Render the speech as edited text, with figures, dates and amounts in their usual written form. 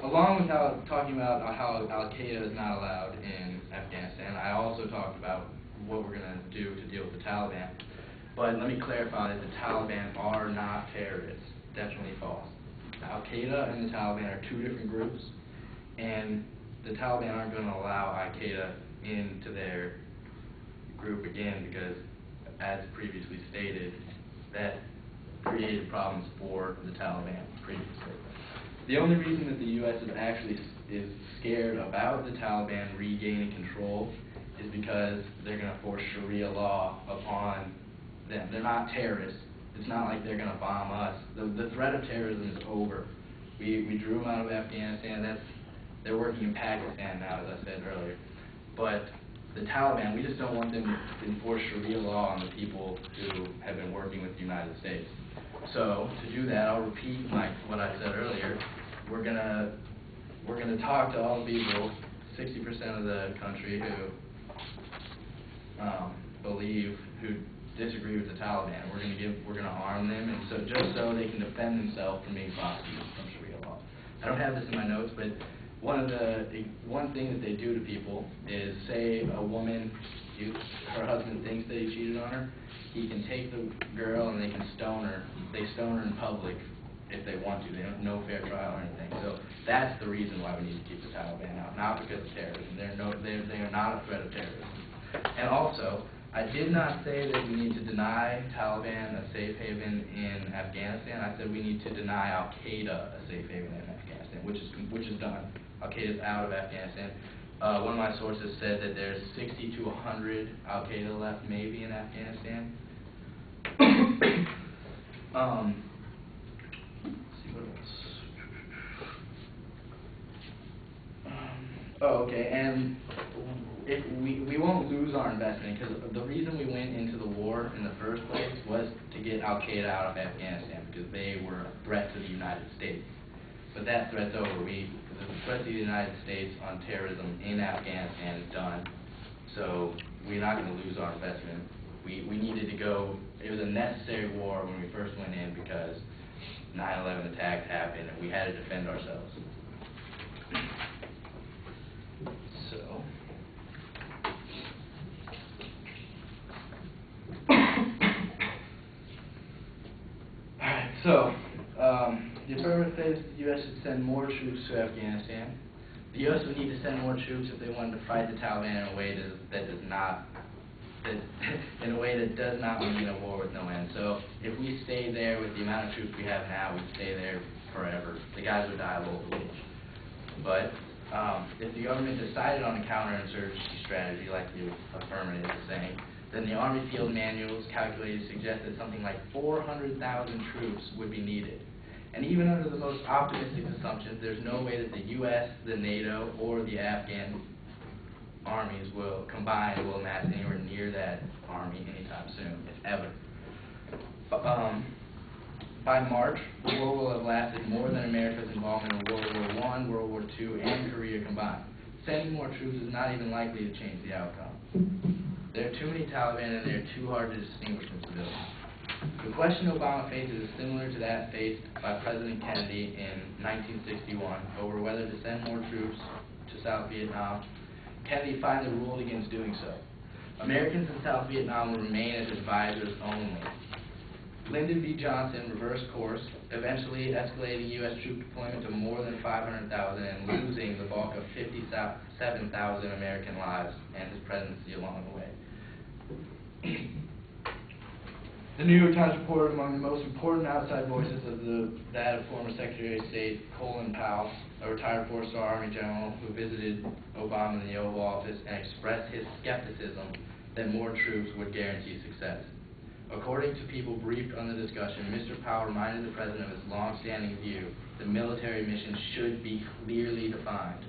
along with talking about how Al-Qaeda is not allowed in Afghanistan, I also talked about what we're going to do to deal with the Taliban. But let me clarify that the Taliban are not terrorists. Definitely false. Al-Qaeda and the Taliban are two different groups, and the Taliban aren't going to allow Al-Qaeda into their group again because, as previously stated, that created problems for the Taliban previously. The only reason that the U.S. is scared about the Taliban regaining control is because they're going to force Sharia law upon them. They're not terrorists. It's not like they're going to bomb us. The threat of terrorism is over. We drew them out of Afghanistan. They're working in Pakistan now, as I said earlier. But the Taliban, we just don't want them to enforce Sharia law on the people who have been working with the United States. So to do that, I'll repeat what I said earlier. We're gonna talk to all the people, 60% of the country who disagree with the Taliban. We're gonna arm them, and just so they can defend themselves from being prosecuted from Sharia law. I don't have this in my notes, but one thing that they do to people is, say a woman, her husband thinks that he cheated on her, he can take the girl and they can stone her. They stone her in public if they want to. They have no fair trial or anything. So that's the reason why we need to keep the Taliban out, not because of terrorism. They are not a threat of terrorism. And also, I did not say that we need to deny Taliban a safe haven in Afghanistan. I said we need to deny Al-Qaeda a safe haven in Afghanistan, which is done. Al-Qaeda is out of Afghanistan. One of my sources said that there's 60 to 100 Al-Qaeda left maybe in Afghanistan. Let's see what else. Okay, and if we won't lose our investment, because the reason we went into the war in the first place was to get Al-Qaeda out of Afghanistan, because they were a threat to the United States. But that threat's over. The threat to the United States on terrorism in Afghanistan is done. So we're not going to lose our investment. We needed to go. It was a necessary war when we first went in because 9/11 attacks happened and we had to defend ourselves. So. Alright, so the affirmative says the U.S. should send more troops to Afghanistan. The U.S. would need to send more troops if they wanted to fight the Taliban in a way that does not mean a war with no end. So if we stay there with the amount of troops we have now, we'd stay there forever. The guys would die of old age. But if the government decided on a counterinsurgency strategy, like the affirmative is saying, then the Army field manuals calculated suggest that something like 400,000 troops would be needed. And even under the most optimistic assumptions, there's no way that the U.S., the NATO, or the Afghan armies will amass anywhere near that army anytime soon, if ever. By March, the war will have lasted more than America's involvement in World War I, World War II, and Korea combined. Sending more troops is not even likely to change the outcome. There are too many Taliban and they are too hard to distinguish from civilians. The question Obama faces is similar to that faced by President Kennedy in 1961 over whether to send more troops to South Vietnam. Kennedy finally ruled against doing so. Americans in South Vietnam will remain as advisors only. Lyndon B. Johnson reversed course, eventually escalating U.S. troop deployment to more than 500,000 and losing the bulk of 57,000 American lives and his presidency along the way. The New York Times reported among the most important outside voices of that of former Secretary of State Colin Powell, a retired four-star Army general who visited Obama in the Oval Office and expressed his skepticism that more troops would guarantee success. According to people briefed on the discussion, Mr. Powell reminded the President of his long-standing view that military missions should be clearly defined.